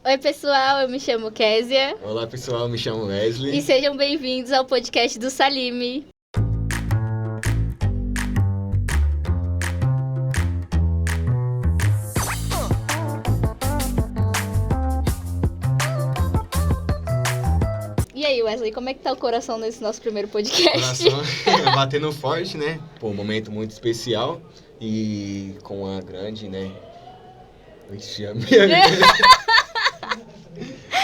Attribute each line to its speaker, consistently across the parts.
Speaker 1: Oi, pessoal, eu me chamo Késia.
Speaker 2: Olá, pessoal, me chamo Wesley.
Speaker 1: E sejam bem-vindos ao podcast do Salime. E aí, Wesley, como é que tá o coração nesse nosso primeiro podcast?
Speaker 2: Coração batendo forte, né? Pô, um momento muito especial e com a grande, né?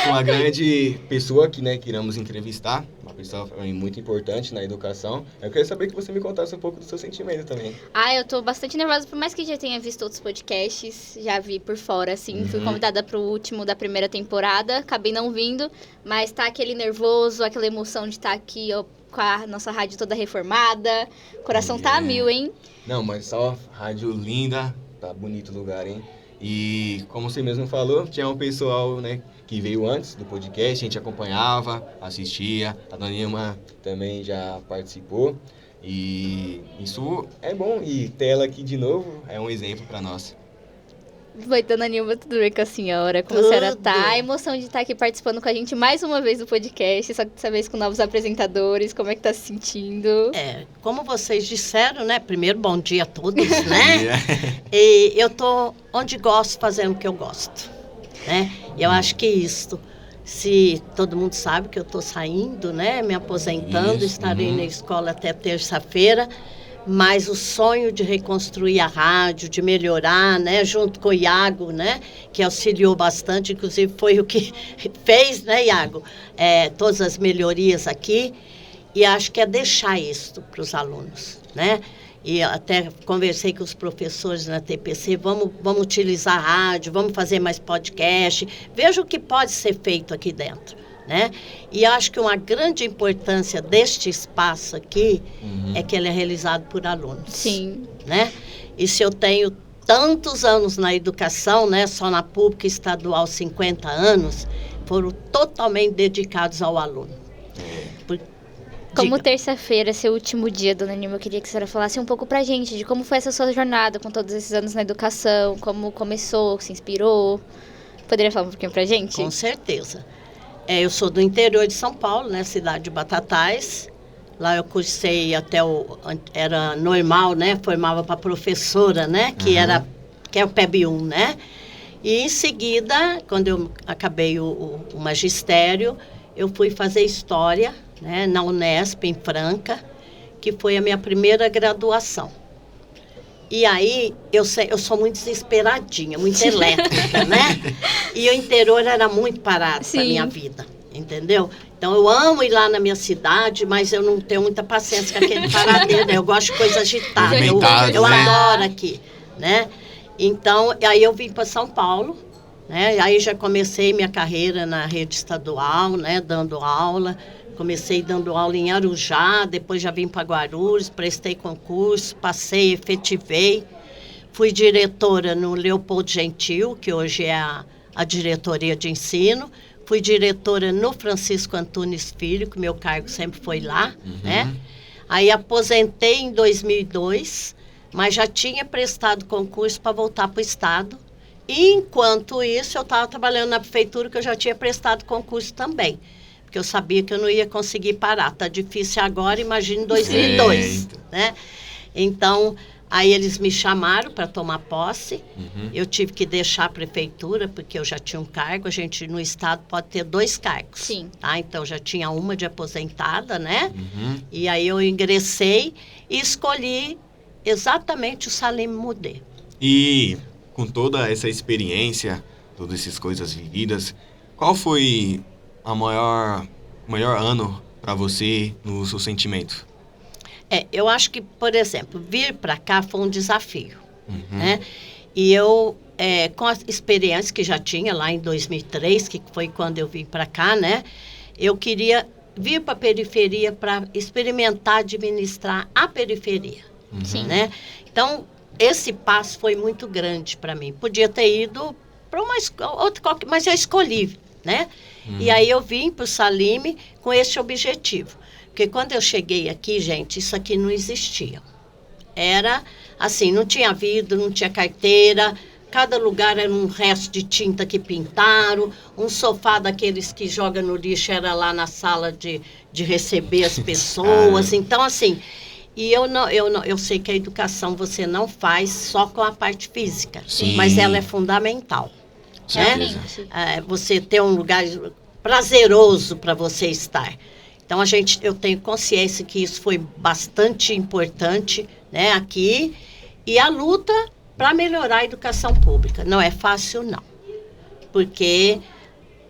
Speaker 2: Com a grande pessoa que, né, que iremos entrevistar, uma pessoa muito importante na educação. Eu queria saber que você me contasse um pouco do seu sentimento também.
Speaker 1: Eu tô bastante nervosa, por mais que já tenha visto outros podcasts, já vi por fora, assim. Fui convidada pro último da primeira temporada, acabei não vindo, mas tá aquele nervoso, aquela emoção de estar aqui, ó, com a nossa rádio toda reformada. O coração tá a mil, hein?
Speaker 2: Não, mas só rádio linda, tá bonito o lugar, hein? E como você mesmo falou, tinha um pessoal, né, que veio antes do podcast, a gente acompanhava, assistia, a Dona Nilma também já participou. E isso é bom, e ter ela aqui de novo é um exemplo para nós.
Speaker 1: Oi, Dona Nilma, tudo bem com a senhora? Como a senhora tá? A emoção de estar aqui participando com a gente mais uma vez do podcast, só que dessa vez com novos apresentadores, como é que tá se sentindo?
Speaker 3: Como vocês disseram, né? Primeiro, bom dia a todos, né? E eu tô onde gosto, fazendo o que eu gosto, né? E eu acho que isto, se todo mundo sabe que eu tô saindo, né? Me aposentando, estarei na escola até terça-feira. Mas o sonho de reconstruir a rádio, de melhorar, né, junto com o Iago, né, que auxiliou bastante, inclusive foi o que fez, né, Iago, todas as melhorias aqui, e acho que é deixar isso para os alunos, né, e até conversei com os professores na TPC, vamos utilizar a rádio, vamos fazer mais podcast, veja o que pode ser feito aqui dentro. Né? E acho que uma grande importância deste espaço aqui é que ele é realizado por alunos.
Speaker 1: Sim.
Speaker 3: Né? E se eu tenho tantos anos na educação, né, só na pública estadual 50 anos, foram totalmente dedicados ao aluno.
Speaker 1: Como terça-feira, seu último dia, Dona Nilma, eu queria que a senhora falasse um pouco pra gente de como foi essa sua jornada com todos esses anos na educação, como começou, se inspirou. Poderia falar um pouquinho pra gente?
Speaker 3: Com certeza. Eu sou do interior de São Paulo, né, cidade de Batatais. Lá eu cursei até era normal, né, formava para professora, né, que é o PEB1, né. E em seguida, quando eu acabei o magistério, eu fui fazer história, né, na Unesp, em Franca, que foi a minha primeira graduação. E aí, eu sou muito desesperadinha, muito elétrica, né? E o interior era muito parado para minha vida, entendeu? Então, eu amo ir lá na minha cidade, mas eu não tenho muita paciência com aquele paradeiro, né? Eu gosto de coisa agitada, eu adoro aqui, né? Então, aí eu vim para São Paulo, né? Aí já comecei minha carreira na rede estadual, né? Dando aula. Comecei dando aula em Arujá, depois já vim para Guarulhos, prestei concurso, passei, efetivei. Fui diretora no Leopoldo Gentil, que hoje é a diretoria de ensino. Fui diretora no Francisco Antunes Filho, que meu cargo sempre foi lá, né? Aí aposentei em 2002, mas já tinha prestado concurso para voltar para o Estado. E enquanto isso, eu estava trabalhando na prefeitura, que eu já tinha prestado concurso também. Porque eu sabia que eu não ia conseguir parar. Tá difícil agora, imagina em 2002, né? Então, aí eles me chamaram para tomar posse. Eu tive que deixar a prefeitura, porque eu já tinha um cargo. A gente, no estado, pode ter 2 cargos.
Speaker 1: Sim.
Speaker 3: Tá? Então, já tinha uma de aposentada, né? E aí eu ingressei e escolhi exatamente o Salime Mudê.
Speaker 2: E com toda essa experiência, todas essas coisas vividas, qual foi o maior ano para você no seu sentimento?
Speaker 3: Eu acho que, por exemplo, vir para cá foi um desafio, né? E eu, com a experiência que já tinha lá em 2003, que foi quando eu vim para cá, né? Eu queria vir para a periferia para experimentar administrar a periferia, né? Então, esse passo foi muito grande para mim. Podia ter ido para outra, mas eu escolhi, né? E aí eu vim para o Salime com esse objetivo. Porque quando eu cheguei aqui, gente, isso aqui não existia. Era assim, não tinha vidro, não tinha carteira, cada lugar era um resto de tinta que pintaram, um sofá daqueles que joga no lixo era lá na sala de receber as pessoas. Então, assim, e eu sei que a educação você não faz só com a parte física,
Speaker 2: Sim.
Speaker 3: mas ela é fundamental.
Speaker 2: Certeza.
Speaker 3: Você ter um lugar prazeroso para você estar. Então, eu tenho consciência que isso foi bastante importante, né, aqui. E a luta para melhorar a educação pública. Não é fácil, não. Porque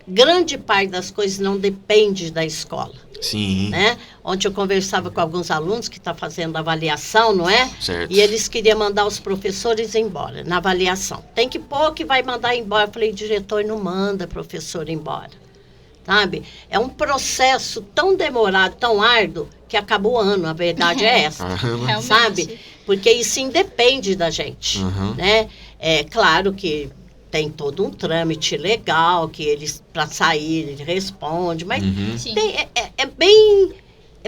Speaker 3: grande parte das coisas não depende da escola.
Speaker 2: Sim.
Speaker 3: Né? Ontem eu conversava com alguns alunos que estão fazendo avaliação, não é?
Speaker 2: Certo.
Speaker 3: E eles queriam mandar os professores embora na avaliação. Tem que pôr que vai mandar embora. Eu falei, diretor, não manda professor embora. Sabe? É um processo tão demorado, tão árduo, que acabou o ano, a verdade é essa.
Speaker 1: Realmente.
Speaker 3: Sabe? Porque isso independe da gente. Né? É claro que tem todo um trâmite legal, que eles, para sair, ele responde, mas é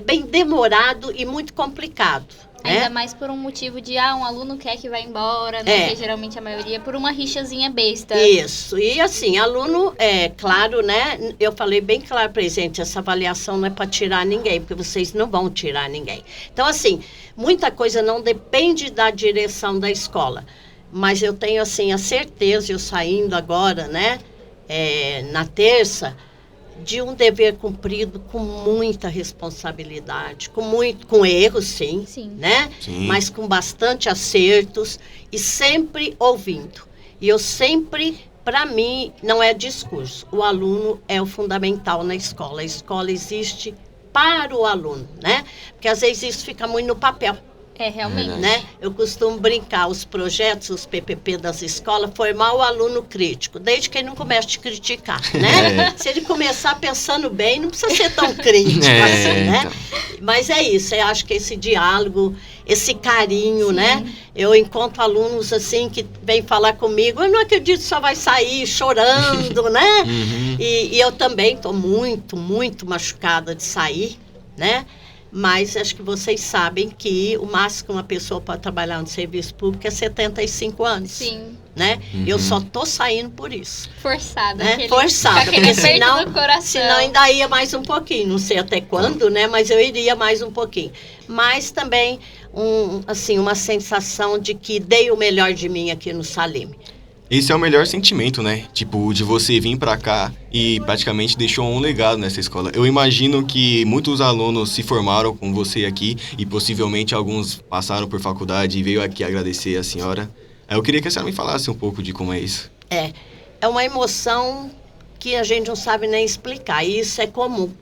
Speaker 3: bem demorado e muito complicado.
Speaker 1: Ainda mais por um motivo de, um aluno quer que vá embora, né? Que geralmente a maioria, por uma rixazinha besta.
Speaker 3: Isso, e assim, aluno, claro, né? Eu falei bem claro para eles, gente, essa avaliação não é para tirar ninguém, porque vocês não vão tirar ninguém. Então, assim, muita coisa não depende da direção da escola, mas eu tenho, assim, a certeza, eu saindo agora, né? Na terça, de um dever cumprido com muita responsabilidade, com erros, sim. Né?
Speaker 2: Sim.
Speaker 3: Mas com bastante acertos e sempre ouvindo. E eu sempre, para mim, não é discurso. O aluno é o fundamental na escola. A escola existe para o aluno, né? Porque às vezes isso fica muito no papel.
Speaker 1: Realmente.
Speaker 3: Né? Eu costumo brincar, os projetos, os PPP das escolas, formar o aluno crítico, desde que ele não comece a te criticar, né? Se ele começar pensando bem, não precisa ser tão crítico assim, né? Então. Mas é isso, eu acho que esse diálogo, esse carinho, né? Eu encontro alunos assim que vêm falar comigo, eu não acredito que só vai sair chorando, né? E eu também estou muito, muito machucada de sair, né? Mas acho que vocês sabem que o máximo que uma pessoa pode trabalhar no serviço público é 75 anos.
Speaker 1: Sim.
Speaker 3: Né? Eu só tô saindo por isso.
Speaker 1: Forçada.
Speaker 3: Né? Forçada, porque senão ainda ia mais um pouquinho. Não sei até quando, né? Mas eu iria mais um pouquinho. Mas também, uma sensação de que dei o melhor de mim aqui no Salim.
Speaker 2: Esse é o melhor sentimento, né? Tipo, de você vir pra cá e praticamente deixou um legado nessa escola. Eu imagino que muitos alunos se formaram com você aqui e possivelmente alguns passaram por faculdade e veio aqui agradecer a senhora. Eu queria que a senhora me falasse um pouco de como é isso.
Speaker 3: É uma emoção que a gente não sabe nem explicar. E isso é comum.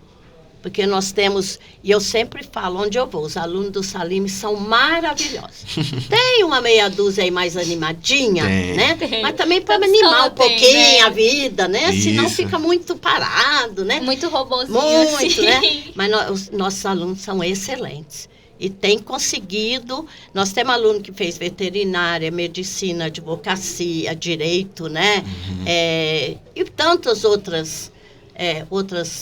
Speaker 3: Porque nós temos, e eu sempre falo, onde eu vou, os alunos do Salim são maravilhosos. Tem uma meia dúzia aí mais animadinha, né? Mas também para animar um pouquinho, né? A vida, né? Isso. Senão fica muito parado, né?
Speaker 1: Muito robozinho,
Speaker 3: muito,
Speaker 1: assim.
Speaker 3: Né? Mas os nossos alunos são excelentes. E tem conseguido, nós temos aluno que fez veterinária, medicina, advocacia, direito, né? E tantas outras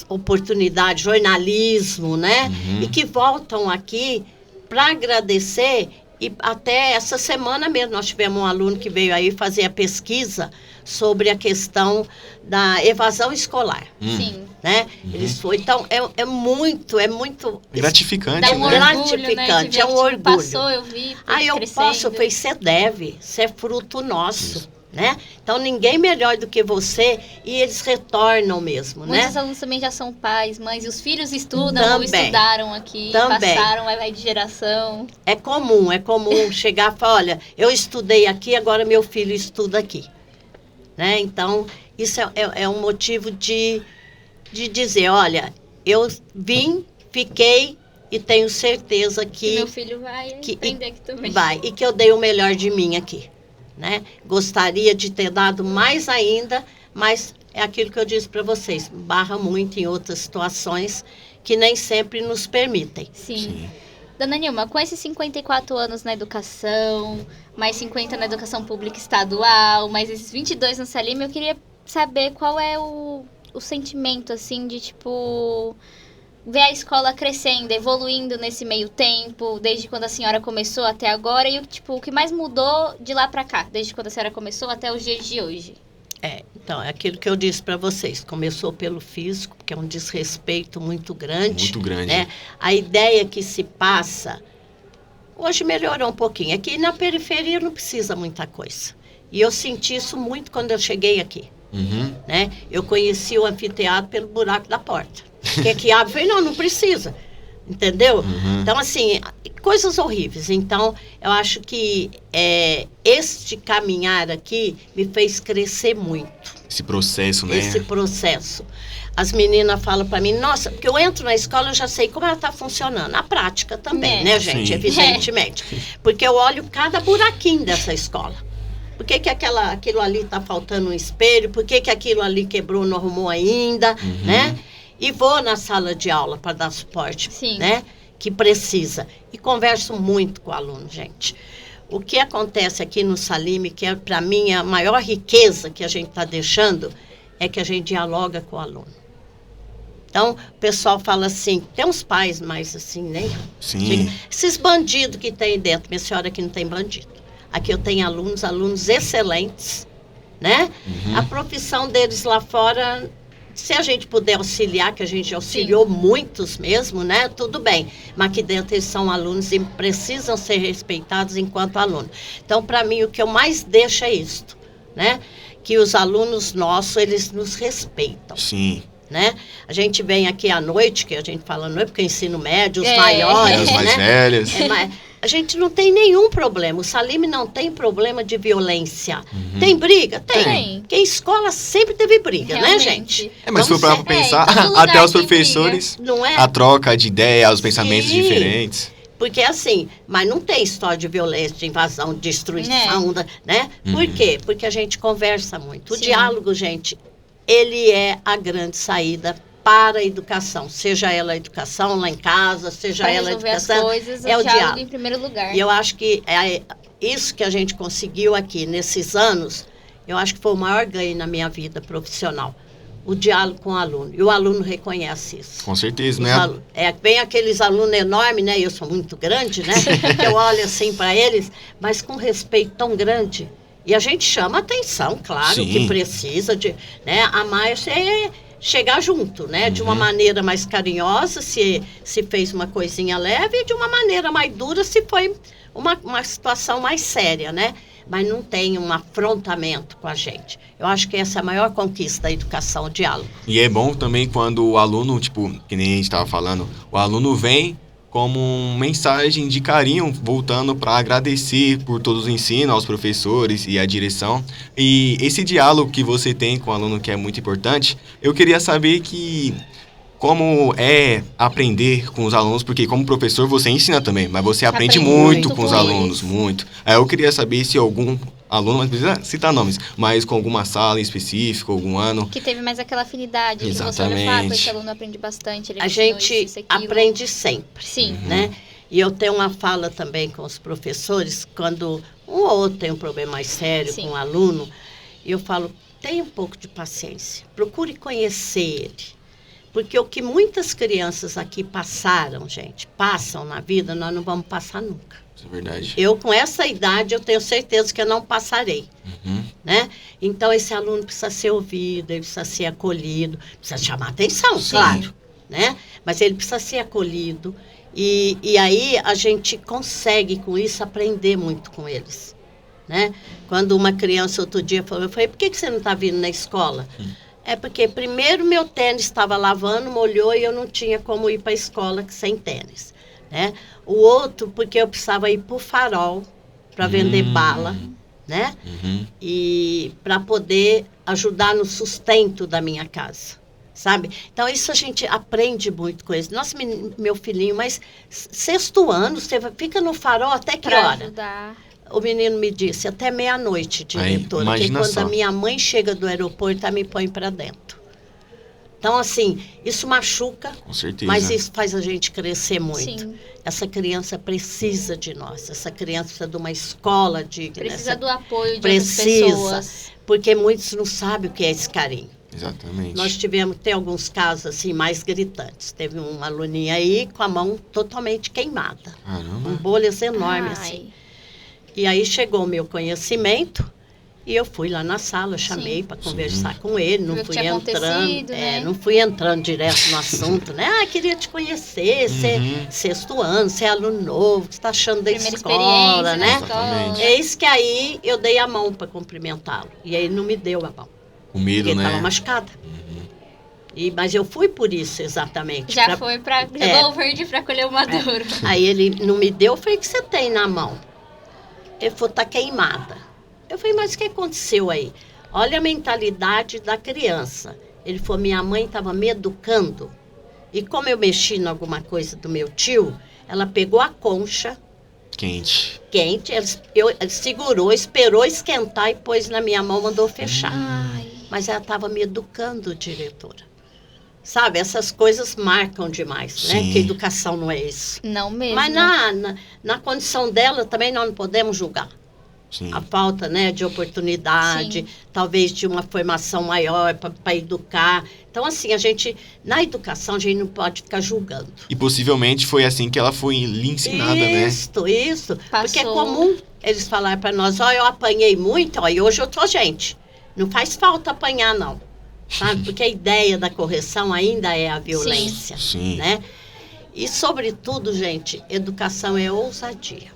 Speaker 3: oportunidades, jornalismo, né? E que voltam aqui para agradecer. E até essa semana mesmo nós tivemos um aluno que veio aí fazer a pesquisa sobre a questão da evasão escolar.
Speaker 1: Sim.
Speaker 3: Né? Eles foram, então é muito
Speaker 2: gratificante,
Speaker 1: dá um
Speaker 2: né?
Speaker 1: Gratificante, né?
Speaker 3: É um orgulho.
Speaker 1: Passou, eu vi.
Speaker 3: Eu posso, você deve, você é fruto nosso. Isso. Né? Então, ninguém melhor do que você e eles retornam mesmo, né?
Speaker 1: Muitos alunos também já são pais, mães, e os filhos estudam ou estudaram aqui, passaram, vai de geração. É comum
Speaker 3: chegar e falar, olha, eu estudei aqui, agora meu filho estuda aqui. Né? Então, isso é um motivo de dizer, olha, eu vim, fiquei e tenho certeza que
Speaker 1: meu filho vai aprender aqui também.
Speaker 3: Vai, e que eu dei o melhor de mim aqui. Né? Gostaria de ter dado mais ainda, mas é aquilo que eu disse para vocês, barra muito em outras situações que nem sempre nos permitem.
Speaker 1: Sim. Dona Nilma, com esses 54 anos na educação, mais 50 na educação pública estadual, mais esses 22 no Salim, eu queria saber qual é o sentimento, assim, de tipo... ver a escola crescendo, evoluindo nesse meio tempo, desde quando a senhora começou até agora, e o que mais mudou de lá para cá, desde quando a senhora começou até os dias de hoje?
Speaker 3: Então, é aquilo que eu disse para vocês. Começou pelo físico, porque é um desrespeito muito grande.
Speaker 2: Muito grande.
Speaker 3: Né? A ideia que se passa, hoje melhorou um pouquinho. Aqui na periferia não precisa muita coisa. E eu senti isso muito quando eu cheguei aqui. Né? Eu conheci o anfiteatro pelo buraco da porta. Porque aqui abre, eu falei, não precisa. Entendeu? Então, assim, coisas horríveis. Então, eu acho que este caminhar aqui me fez crescer muito.
Speaker 2: Esse processo, né?
Speaker 3: Esse processo. As meninas falam para mim, nossa, porque eu entro na escola, eu já sei como ela está funcionando. Na prática também, né, gente?
Speaker 2: Sim.
Speaker 3: Evidentemente. Porque eu olho cada buraquinho dessa escola. Por que aquilo ali está faltando um espelho? Por que aquilo ali quebrou, não arrumou ainda, né? E vou na sala de aula para dar suporte, né? Que precisa. E converso muito com o aluno, gente. O que acontece aqui no Salime, que para mim a maior riqueza que a gente está deixando, é que a gente dialoga com o aluno. Então, o pessoal fala assim, tem uns pais mais assim, né?
Speaker 2: Sim.
Speaker 3: Esses bandidos que tem dentro, minha senhora, aqui não tem bandido. Aqui eu tenho alunos excelentes, né? A profissão deles lá fora, se a gente puder auxiliar, que a gente auxiliou muitos mesmo, né? Tudo bem. Mas aqui dentro eles são alunos e precisam ser respeitados enquanto alunos. Então, para mim, o que eu mais deixo é isto, né? Que os alunos nossos, eles nos respeitam.
Speaker 2: Sim.
Speaker 3: Né? A gente vem aqui à noite, que a gente fala à noite, porque é ensino médio, os maiores,
Speaker 2: os mais
Speaker 3: né?
Speaker 2: velhos.
Speaker 3: A gente não tem nenhum problema. O Salime não tem problema de violência. Tem briga? Tem. Porque a escola sempre teve briga,
Speaker 1: realmente,
Speaker 3: né, gente?
Speaker 2: Mas se for para pensar, até os professores,
Speaker 3: não é?
Speaker 2: a troca de ideia, os pensamentos diferentes.
Speaker 3: Porque assim, mas não tem história de violência, de invasão, de destruição, né? Por quê? Porque a gente conversa muito. O diálogo, gente, ele é a grande saída para a educação, seja ela a educação lá em casa, seja
Speaker 1: pra
Speaker 3: ela a educação,
Speaker 1: as coisas,
Speaker 3: é o diálogo
Speaker 1: em primeiro lugar.
Speaker 3: E eu acho que isso que a gente conseguiu aqui nesses anos, eu acho que foi o maior ganho na minha vida profissional, o diálogo com o aluno, e o aluno reconhece isso.
Speaker 2: Com certeza, né?
Speaker 3: Bem aqueles alunos enormes, né, eu sou muito grande, né, que eu olho assim para eles, mas com respeito tão grande, e a gente chama atenção, claro, que precisa de, né, a mais chegar junto, né? De uma maneira mais carinhosa, se fez uma coisinha leve, e de uma maneira mais dura, se foi uma situação mais séria, né? Mas não tem um afrontamento com a gente. Eu acho que essa é a maior conquista da educação, o diálogo.
Speaker 2: E é bom também quando o aluno, tipo, que nem a gente estava falando, o aluno vem como uma mensagem de carinho, voltando para agradecer por todos os ensinos aos professores e à direção. E esse diálogo que você tem com o aluno, que é muito importante, eu queria saber como é aprender com os alunos, porque como professor você ensina também, mas você aprende muito com os alunos, muito. Aí eu queria saber se algum aluno, mas precisa citar nomes, mas com alguma sala em específico, algum ano.
Speaker 1: Que teve mais aquela afinidade, que você olha e fala, esse aluno aprende bastante, ele
Speaker 3: a gente isso, aprende sempre, né? E eu tenho uma fala também com os professores, quando um ou outro tem um problema mais sério com um aluno, eu falo, tenha um pouco de paciência, procure conhecer ele. Porque o que muitas crianças aqui passaram, gente, passam na vida, nós não vamos passar nunca.
Speaker 2: Isso é verdade.
Speaker 3: Eu, com essa idade, eu tenho certeza que eu não passarei. Né? Então, esse aluno precisa ser ouvido, ele precisa ser acolhido, precisa chamar atenção, claro. Né? Mas ele precisa ser acolhido. E aí, a gente consegue, com isso, aprender muito com eles. Né? Quando uma criança, outro dia, falou, eu falei, por que você não está vindo na escola? É porque primeiro meu tênis estava lavando, molhou e eu não tinha como ir para a escola sem tênis. Né? O outro, porque eu precisava ir para o Farol para vender bala, né? E para poder ajudar no sustento da minha casa, sabe? Então, isso a gente aprende muito com isso. Nossa, meu filhinho, mas sexto ano, você fica no Farol até que hora?
Speaker 1: Ajudar.
Speaker 3: O menino me disse, até meia-noite, diretora, porque quando a minha mãe chega do aeroporto, ela me põe para dentro. Então, assim, isso machuca,
Speaker 2: com certeza,
Speaker 3: mas isso faz a gente crescer muito.
Speaker 1: Sim.
Speaker 3: Essa criança precisa de nós, essa criança precisa de uma escola digna.
Speaker 1: Precisa do apoio de outras pessoas.
Speaker 3: Porque muitos não sabem o que é esse carinho.
Speaker 2: Exatamente.
Speaker 3: Nós tem alguns casos assim mais gritantes. Teve uma aluninha aí com a mão totalmente queimada.
Speaker 2: Caramba.
Speaker 3: Com bolhas enormes assim. E aí chegou o meu conhecimento e eu fui lá na sala, chamei para conversar com ele, não fui entrando,
Speaker 1: né?
Speaker 3: Não fui entrando direto no assunto, né? Ah, queria te conhecer, você é sexto ano, você é aluno novo, o que você está achando da escola, né?
Speaker 2: Exatamente.
Speaker 3: Eis que aí eu dei a mão para cumprimentá-lo e aí ele não me deu a mão.
Speaker 2: O medo,
Speaker 3: porque
Speaker 2: né?
Speaker 3: Ele estava machucada. Mas eu fui por isso exatamente.
Speaker 1: Foi para jogou o verde para colher o maduro.
Speaker 3: Aí ele não me deu, eu falei, o que você tem na mão? Ele falou, tá queimada. Eu falei, mas o que aconteceu aí? Olha a mentalidade da criança. Ele falou, minha mãe estava me educando. E como eu mexi em alguma coisa do meu tio, ela pegou a concha.
Speaker 2: Quente.
Speaker 3: Ele segurou, esperou esquentar e pôs na minha mão, mandou fechar.
Speaker 1: Ai.
Speaker 3: Mas ela estava me educando, diretora. Sabe, essas coisas marcam demais, né? Que educação não é isso.
Speaker 1: Não mesmo.
Speaker 3: Mas na condição dela também nós não podemos julgar.
Speaker 2: Sim.
Speaker 3: A falta, né, de oportunidade, talvez de uma formação maior para educar. Então, assim, na educação, a gente não pode ficar julgando.
Speaker 2: E possivelmente foi assim que ela foi lhe ensinada, né?
Speaker 3: Isso.
Speaker 1: Passou.
Speaker 3: Porque é comum eles falarem para nós, eu apanhei muito, e hoje eu tô gente. Não faz falta apanhar, não. Sabe? Porque a ideia da correção ainda é a violência.
Speaker 2: Sim.
Speaker 3: Né? E, sobretudo, gente, educação é ousadia.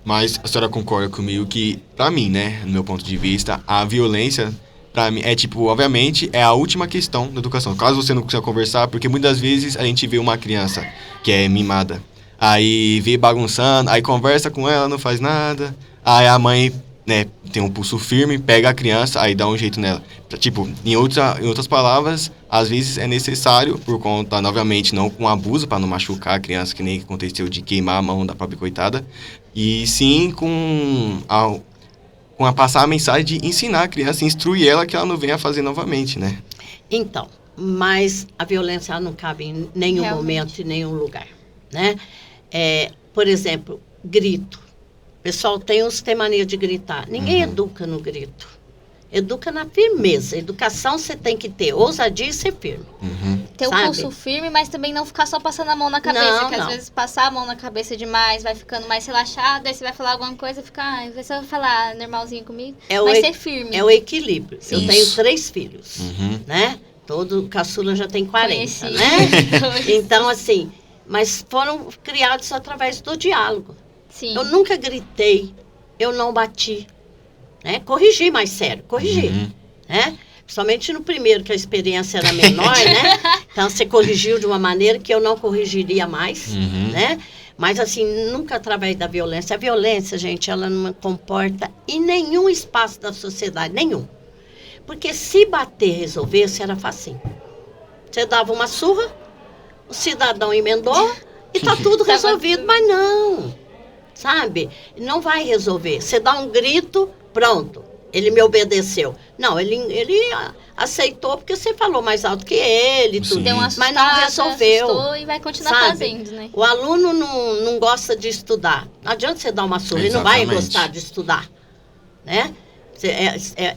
Speaker 2: Mas a senhora concorda comigo que, pra mim, né, no meu ponto de vista, a violência, pra mim, é tipo, obviamente, é a última questão da educação. Caso você não consiga conversar, porque muitas vezes a gente vê uma criança que é mimada, aí vê bagunçando, aí conversa com ela, não faz nada, aí a mãe, né, tem um pulso firme, pega a criança, aí dá um jeito nela. Tipo, em outras palavras, às vezes é necessário, por conta, novamente, não com abuso, para não machucar a criança, que nem aconteceu de queimar a mão da própria coitada, e sim com a passar a mensagem de ensinar a criança, instruir ela que ela não venha fazer novamente, né?
Speaker 3: Então, mas a violência ela não cabe em nenhum momento, em nenhum lugar, né? Por exemplo, grito. O pessoal tem mania de gritar. Ninguém educa no grito. Educa na firmeza. Educação você tem que ter ousadia e ser firme.
Speaker 1: Ter o pulso firme, mas também não ficar só passando a mão na cabeça. Às vezes passar a mão na cabeça demais, vai ficando mais relaxado, aí você vai falar alguma coisa e fica, você vai falar normalzinho comigo, mas ser firme.
Speaker 3: É o equilíbrio.
Speaker 2: Isso.
Speaker 3: Eu tenho 3 filhos, né? Todo caçula já tem 40,
Speaker 1: Conheci.
Speaker 3: Né? Então, assim, mas foram criados através do diálogo.
Speaker 1: Sim.
Speaker 3: Eu nunca gritei, eu não bati. Né? Corrigi, mais sério, né? Principalmente no primeiro, que a experiência era menor, né? Então, você corrigiu de uma maneira que eu não corrigiria mais, né? Mas, assim, nunca através da violência. A violência, gente, ela não comporta em nenhum espaço da sociedade, nenhum. Porque se bater resolvesse, era facinho. Você dava uma surra, o cidadão emendou e tá tudo resolvido, mas não, sabe? Não vai resolver. Você dá um grito, pronto, ele me obedeceu. Não, ele aceitou porque você falou mais alto que ele, tudo,
Speaker 1: deu uma
Speaker 3: mas não resolveu.
Speaker 1: Assustou e vai continuar fazendo, né?
Speaker 3: O aluno não gosta de estudar. Não adianta você dar uma surra, ele não vai gostar de estudar, né?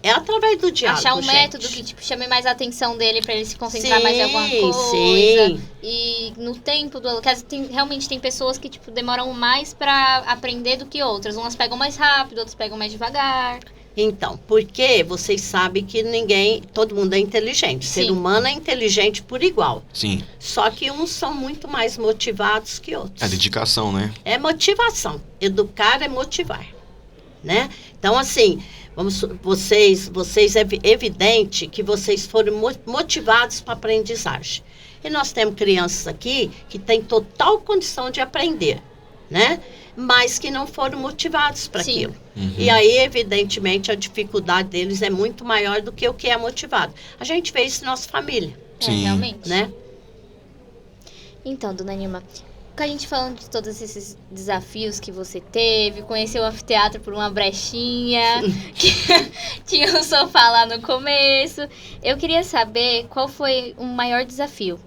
Speaker 3: É através do diálogo,
Speaker 1: achar um método que chame mais a atenção dele para ele se concentrar mais em alguma coisa. E no tempo do aluno, realmente tem pessoas que demoram mais para aprender do que outras. Umas pegam mais rápido, outras pegam mais devagar.
Speaker 3: Então, porque vocês sabem que todo mundo é inteligente. Ser humano é inteligente por igual.
Speaker 2: Sim.
Speaker 3: Só que uns são muito mais motivados que outros.
Speaker 2: É dedicação, né?
Speaker 3: É motivação. Educar é motivar, né? Então, assim, vocês é evidente que vocês foram motivados para a aprendizagem. E nós temos crianças aqui que têm total condição de aprender, né? Mas que não foram motivados para aquilo. E aí, evidentemente, a dificuldade deles é muito maior do que o que é motivado. A gente vê isso na nossa família.
Speaker 2: Sim.
Speaker 1: Realmente.
Speaker 3: Né?
Speaker 1: Então, dona Nilma, com a gente falando de todos esses desafios que você teve, conheceu o anfiteatro por uma brechinha, que tinha um sofá lá no começo, eu queria saber qual foi o maior desafio.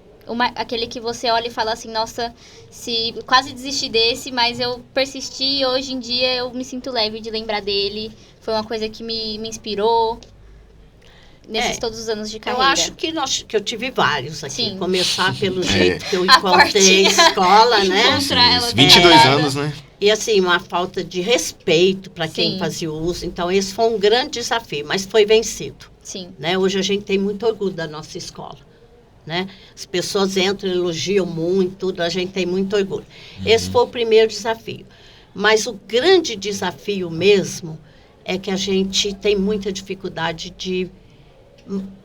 Speaker 1: Aquele que você olha e fala assim, nossa, quase desisti desse, mas eu persisti e hoje em dia eu me sinto leve de lembrar dele. Foi uma coisa que me inspirou. nesses todos os anos de
Speaker 3: Eu
Speaker 1: carreira?
Speaker 3: acho que eu tive vários aqui.
Speaker 1: Sim.
Speaker 3: Começar pelo jeito que eu
Speaker 1: A
Speaker 3: encontrei a
Speaker 1: portinha.
Speaker 3: escola, né?
Speaker 1: Encontrar ela
Speaker 2: 22
Speaker 1: decorada.
Speaker 2: anos, né?
Speaker 3: E assim, uma falta de respeito para quem
Speaker 1: Sim.
Speaker 3: fazia uso. Então, esse foi um grande desafio, mas foi vencido.
Speaker 1: Sim.
Speaker 3: Né? Hoje a gente tem muito orgulho da nossa escola. Né? As pessoas entram, elogiam muito, tudo, a gente tem muito orgulho. Esse foi o primeiro desafio. Mas o grande desafio mesmo é que a gente tem muita dificuldade de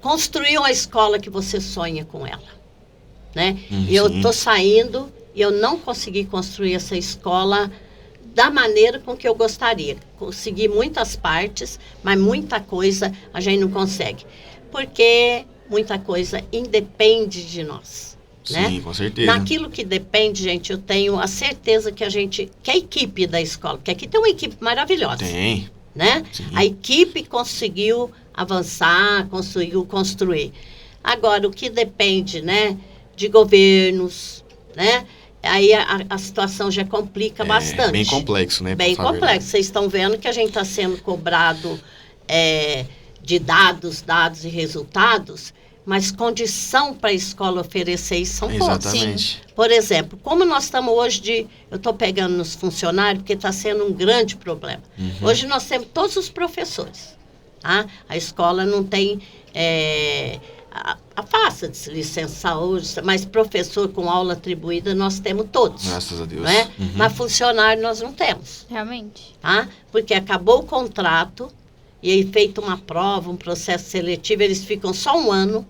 Speaker 3: construir uma escola que você sonha com ela. Né? E eu estou saindo e eu não consegui construir essa escola da maneira com que eu gostaria. Consegui muitas partes, mas muita coisa a gente não consegue. Porque muita coisa independe de nós.
Speaker 2: Sim,
Speaker 3: Né?
Speaker 2: com certeza.
Speaker 3: Naquilo que depende, gente, eu tenho a certeza que a equipe da escola, porque aqui tem uma equipe maravilhosa.
Speaker 2: Tem.
Speaker 3: Né?
Speaker 2: Sim.
Speaker 3: A equipe conseguiu avançar, conseguiu construir. Agora, o que depende, né, de governos, né? Aí a situação já complica bastante.
Speaker 2: Bem complexo, né?
Speaker 3: Bem
Speaker 2: pra falar a
Speaker 3: complexo.
Speaker 2: verdade.
Speaker 3: Vocês estão vendo que a gente está sendo cobrado de dados e resultados, mas condição para a escola oferecer isso são poucos.
Speaker 2: Exatamente.
Speaker 3: Por exemplo, como nós estamos hoje eu estou pegando nos funcionários, porque está sendo um grande problema. Hoje nós temos todos os professores. Tá? A escola não tem a faça de licença saúde, mas professor com aula atribuída nós temos todos.
Speaker 2: Graças a Deus.
Speaker 3: Não é? Mas funcionário nós não temos.
Speaker 1: Realmente.
Speaker 3: Tá? Porque acabou o contrato e aí feito uma prova, um processo seletivo, eles ficam só um ano,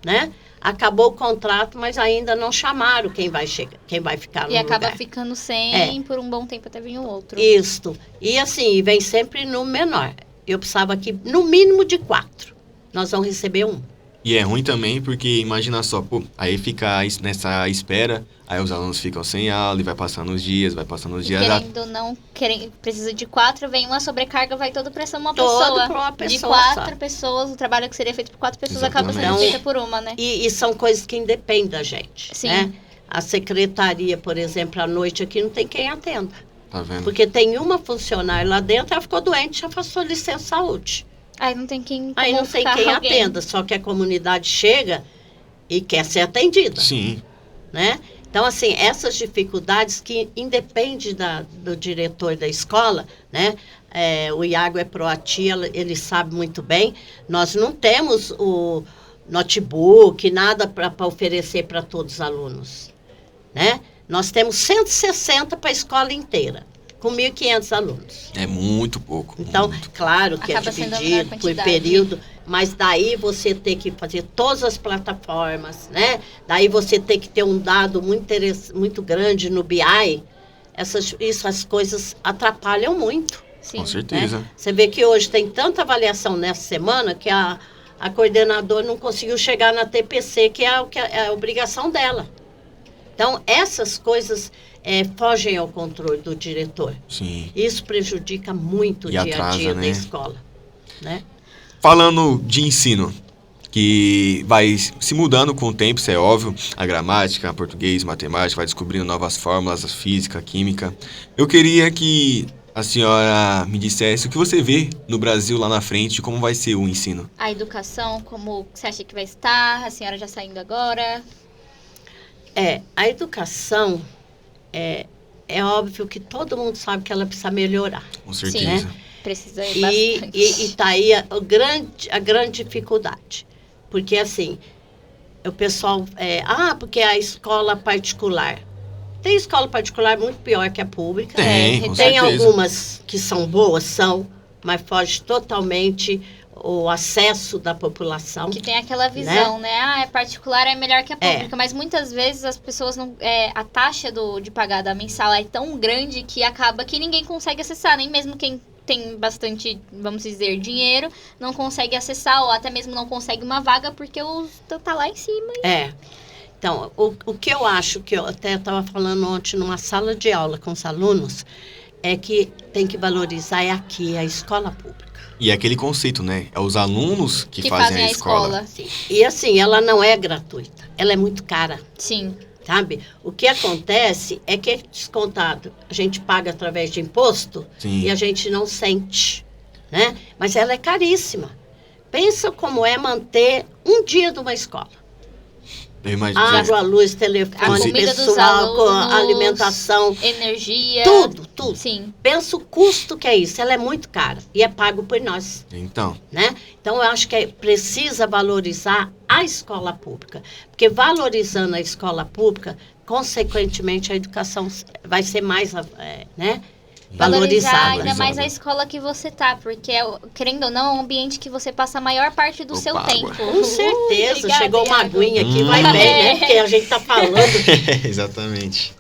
Speaker 3: né? Acabou o contrato, mas ainda não chamaram quem vai ficar no
Speaker 1: E acaba
Speaker 3: lugar.
Speaker 1: ficando sem por um bom tempo até vir o outro.
Speaker 3: Isto. E assim, vem sempre no menor. Eu precisava aqui, no mínimo de 4. Nós vamos receber 1.
Speaker 2: E é ruim também porque, imagina só, pô, aí fica nessa espera, aí os alunos ficam sem aula e vai passando os dias.
Speaker 1: Querendo ou não, precisa de 4, vem uma sobrecarga, vai todo para uma
Speaker 3: Todo
Speaker 1: pessoa.
Speaker 3: pra uma
Speaker 1: De
Speaker 3: pessoa
Speaker 1: 4
Speaker 3: só.
Speaker 1: pessoas, o trabalho que seria feito por 4 pessoas acaba sendo
Speaker 2: Exatamente.
Speaker 1: feito por uma, né?
Speaker 3: E são coisas que independem da gente.
Speaker 1: Sim.
Speaker 3: Né? A secretaria, por exemplo, à noite aqui não tem quem atenda.
Speaker 2: Tá vendo?
Speaker 3: Porque tem uma funcionária lá dentro, ela ficou doente, já passou licença saúde.
Speaker 1: Aí não tem quem
Speaker 3: Aí não tem quem atenda, só que a comunidade chega e quer ser atendida.
Speaker 2: Sim.
Speaker 3: Né? Então, assim, essas dificuldades que independe do diretor da escola, né? O Iago é proativo, ele sabe muito bem. Nós não temos o notebook, nada para oferecer para todos os alunos. Né? Nós temos 160 para a escola inteira, com 1.500 alunos.
Speaker 2: É muito pouco.
Speaker 3: Então,
Speaker 2: muito.
Speaker 3: claro que
Speaker 1: Acaba
Speaker 3: é
Speaker 1: sendo a
Speaker 3: dividido
Speaker 1: menor
Speaker 3: por
Speaker 1: quantidade.
Speaker 3: período, mas daí você tem que fazer todas as plataformas, né? Daí você tem que ter um dado muito grande no BI. Essas coisas atrapalham muito.
Speaker 1: Sim.
Speaker 2: Com certeza.
Speaker 3: Né? Você vê que hoje tem tanta avaliação nessa semana que a coordenadora não conseguiu chegar na TPC, que é a obrigação dela. Então, essas coisas fogem ao controle do diretor.
Speaker 2: Sim.
Speaker 3: Isso prejudica muito o
Speaker 2: E
Speaker 3: dia a
Speaker 2: atrasa,
Speaker 3: dia da
Speaker 2: né?
Speaker 3: escola. Né?
Speaker 2: Falando de ensino, que vai se mudando com o tempo, isso é óbvio, a gramática, português, matemática, vai descobrindo novas fórmulas, a física, a química. Eu queria que a senhora me dissesse o que você vê no Brasil lá na frente, como vai ser o ensino.
Speaker 1: A educação, como você acha que vai estar? A senhora já saindo agora?
Speaker 3: A educação, é óbvio que todo mundo sabe que ela precisa melhorar.
Speaker 2: Com certeza.
Speaker 3: Né?
Speaker 1: Precisa
Speaker 3: E
Speaker 1: bastante.
Speaker 3: está aí a grande dificuldade. Porque, assim, o pessoal... porque a escola particular... Tem escola particular muito pior que a pública.
Speaker 2: Tem, com
Speaker 3: Tem
Speaker 2: certeza.
Speaker 3: algumas que são boas, mas foge totalmente o acesso da população.
Speaker 1: Que tem aquela visão, né? É particular, é melhor que a pública. Mas muitas vezes as pessoas não... a taxa de pagar da mensal é tão grande que acaba que ninguém consegue acessar. Nem mesmo quem tem bastante, vamos dizer, dinheiro, não consegue acessar ou até mesmo não consegue uma vaga porque tá lá em cima.
Speaker 3: Então, o que eu acho, que eu até estava falando ontem numa sala de aula com os alunos, é que tem que valorizar aqui a escola pública.
Speaker 2: E é aquele conceito, né? É os alunos que fazem a escola.
Speaker 3: Sim. E assim, ela não é gratuita, ela é muito cara.
Speaker 1: Sim.
Speaker 3: Sabe? O que acontece é que é descontado. A gente paga através de imposto.
Speaker 2: Sim.
Speaker 3: E a gente não sente, né? Mas ela é caríssima. Pensa como é manter um dia de uma escola.
Speaker 2: Eu imagino.
Speaker 3: Água, luz,
Speaker 1: A
Speaker 3: telefone,
Speaker 1: comida dos
Speaker 3: pessoal, com
Speaker 1: alunos,
Speaker 3: alimentação,
Speaker 1: energia.
Speaker 3: tudo.
Speaker 1: Sim.
Speaker 3: Pensa o custo que é isso. Ela é muito cara e é pago por nós,
Speaker 2: Então,
Speaker 3: né? Então, eu acho que precisa valorizar a escola pública. Porque valorizando a escola pública, consequentemente, a educação vai ser mais, né?
Speaker 1: Valorizar
Speaker 3: Valorizada.
Speaker 1: ainda mais a escola que você tá, porque, querendo ou não, é um ambiente que você passa a maior parte do seu
Speaker 2: Opa,
Speaker 1: tempo.
Speaker 2: água.
Speaker 3: Com certeza.
Speaker 1: Obrigada,
Speaker 3: Chegou uma
Speaker 1: Iago.
Speaker 3: aguinha aqui, vai bem, né? Porque a gente tá falando.
Speaker 2: exatamente.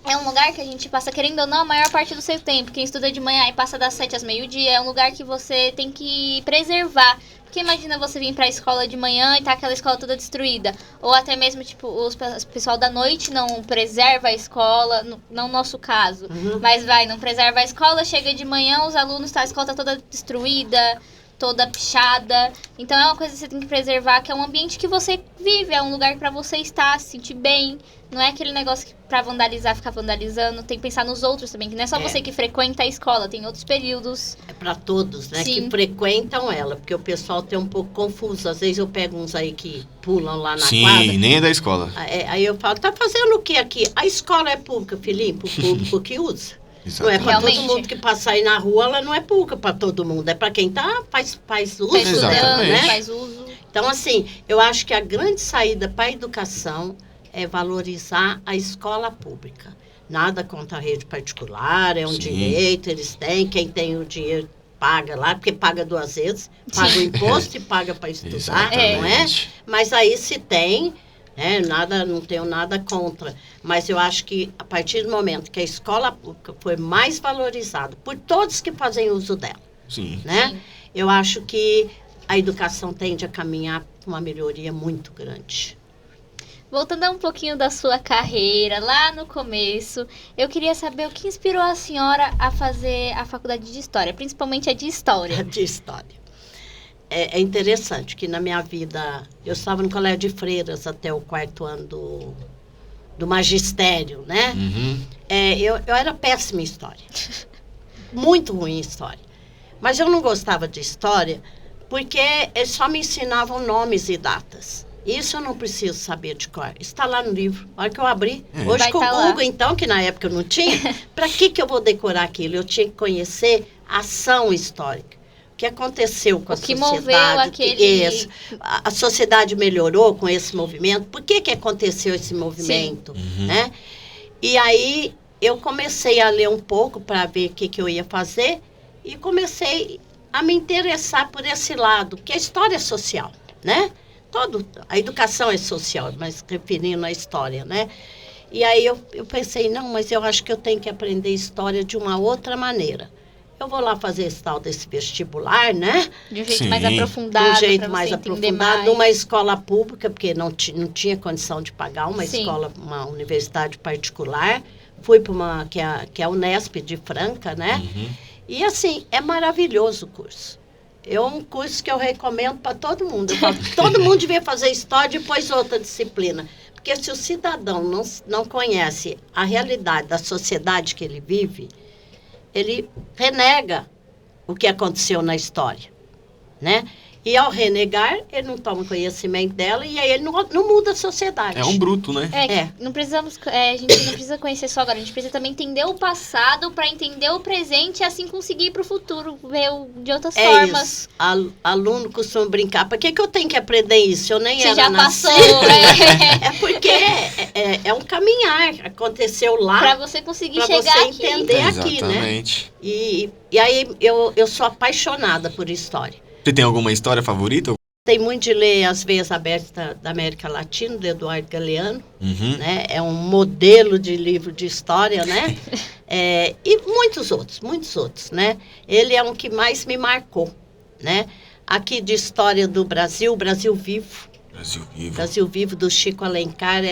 Speaker 1: É um lugar que a gente passa, querendo ou não, a maior parte do seu tempo. Quem estuda de manhã e passa das 7 às meio-dia, é um lugar que você tem que preservar. Porque imagina você vir pra escola de manhã e tá aquela escola toda destruída. Ou até mesmo, tipo, o pessoal da noite não preserva a escola, não no nosso caso. Mas não preserva a escola, chega de manhã, os alunos, a escola tá toda destruída, toda pichada. Então é uma coisa que você tem que preservar, que é um ambiente que você vive, é um lugar pra você estar, se sentir bem. Não é aquele negócio que pra vandalizar, ficar vandalizando. Tem que pensar nos outros também, que não é só você que frequenta a escola, tem outros períodos.
Speaker 3: É para todos, né?
Speaker 1: Sim.
Speaker 3: Que frequentam ela, porque o pessoal tem um pouco confuso. Às vezes eu pego uns aí que pulam lá na
Speaker 2: Sim,
Speaker 3: quadra.
Speaker 2: nem é da escola.
Speaker 3: Aí eu falo, tá fazendo o que aqui? A escola é pública, filhinho, pro público que usa. Não é para todo
Speaker 1: Realmente.
Speaker 3: mundo que passar aí na rua, ela não é pública para todo mundo. É para quem faz uso
Speaker 1: Tá
Speaker 3: dela,
Speaker 1: estudando,
Speaker 3: né?
Speaker 1: faz uso.
Speaker 3: Então, assim, eu acho que a grande saída para a educação é valorizar a escola pública. Nada contra a rede particular, é um
Speaker 2: Sim.
Speaker 3: direito, eles têm, quem tem o dinheiro paga lá, porque paga 2 vezes, paga o imposto e paga para estudar, não é?
Speaker 2: Exatamente.
Speaker 3: Mas aí se tem, né, não tenho nada contra, mas eu acho que a partir do momento que a escola pública foi mais valorizada por todos que fazem uso dela,
Speaker 2: Sim.
Speaker 3: né?
Speaker 1: Sim.
Speaker 3: Eu acho que a educação tende a caminhar para uma melhoria muito grande.
Speaker 1: Voltando a um pouquinho da sua carreira, lá no começo, eu queria saber o que inspirou a senhora a fazer a faculdade de História, principalmente a de História.
Speaker 3: De história. É interessante que na minha vida, eu estava no colégio de freiras até o 4º ano do magistério, né?
Speaker 2: Uhum.
Speaker 3: Eu era péssima em história. Muito ruim em história. Mas eu não gostava de história porque eles só me ensinavam nomes e datas. Isso eu não preciso saber de cor. Está lá no livro. A hora que eu abri. Hoje
Speaker 1: Vai
Speaker 3: com o
Speaker 1: tá lá.
Speaker 3: Google, então, que na época eu não tinha, para que eu vou decorar aquilo? Eu tinha que conhecer a ação histórica. O que aconteceu com a
Speaker 1: O que
Speaker 3: sociedade?
Speaker 1: moveu aquele...
Speaker 3: Isso. A sociedade melhorou com esse movimento? Por que aconteceu esse movimento?
Speaker 2: Uhum.
Speaker 3: Né? E aí eu comecei a ler um pouco para ver o que eu ia fazer e comecei a me interessar por esse lado, que a história é social, né? A educação é social, mas referindo à história, né? E aí eu pensei, não, mas eu acho que eu tenho que aprender história de uma outra maneira. Eu vou lá fazer esse tal desse vestibular, né?
Speaker 1: De um jeito
Speaker 2: Sim.
Speaker 1: mais
Speaker 3: De
Speaker 1: aprofundado,
Speaker 3: um jeito
Speaker 1: pra
Speaker 3: mais
Speaker 1: você entender
Speaker 3: aprofundado,
Speaker 1: mais.
Speaker 3: numa escola pública, porque não tinha condição de pagar uma
Speaker 1: Sim.
Speaker 3: escola, uma universidade particular. Fui para uma, que é a Unesp de Franca, né?
Speaker 2: Uhum.
Speaker 3: E assim, é maravilhoso o curso. É um curso que eu recomendo para todo mundo. Eu falo, todo mundo devia fazer história e depois outra disciplina. Porque se o cidadão não conhece a realidade da sociedade que ele vive, ele renega o que aconteceu na história, né? E ao renegar, ele não toma conhecimento dela e aí ele não muda a sociedade.
Speaker 2: É um bruto, né?
Speaker 1: Não precisamos, a gente não precisa conhecer só agora, a gente precisa também entender o passado para entender o presente e assim conseguir ir pro futuro, ver de outras formas.
Speaker 3: Isso. Aluno costuma brincar, para que eu tenho que aprender isso? Eu nem
Speaker 1: Você
Speaker 3: era
Speaker 1: já
Speaker 3: nascida.
Speaker 1: passou,
Speaker 3: É porque é um caminhar, aconteceu lá.
Speaker 1: Para você conseguir
Speaker 3: Pra
Speaker 1: chegar
Speaker 3: você
Speaker 1: aqui.
Speaker 3: entender. aqui, né?
Speaker 2: Exatamente.
Speaker 3: E aí eu sou apaixonada por história.
Speaker 2: Você tem alguma história favorita?
Speaker 3: Tem muito de ler As Veias Abertas da América Latina, do Eduardo Galeano,
Speaker 2: Uhum.
Speaker 3: né? É um modelo de livro de história, né? E muitos outros, né? Ele é um que mais me marcou, né? Aqui de história do Brasil, Brasil Vivo.
Speaker 2: Brasil Vivo.
Speaker 3: Brasil Vivo, do Chico Alencar,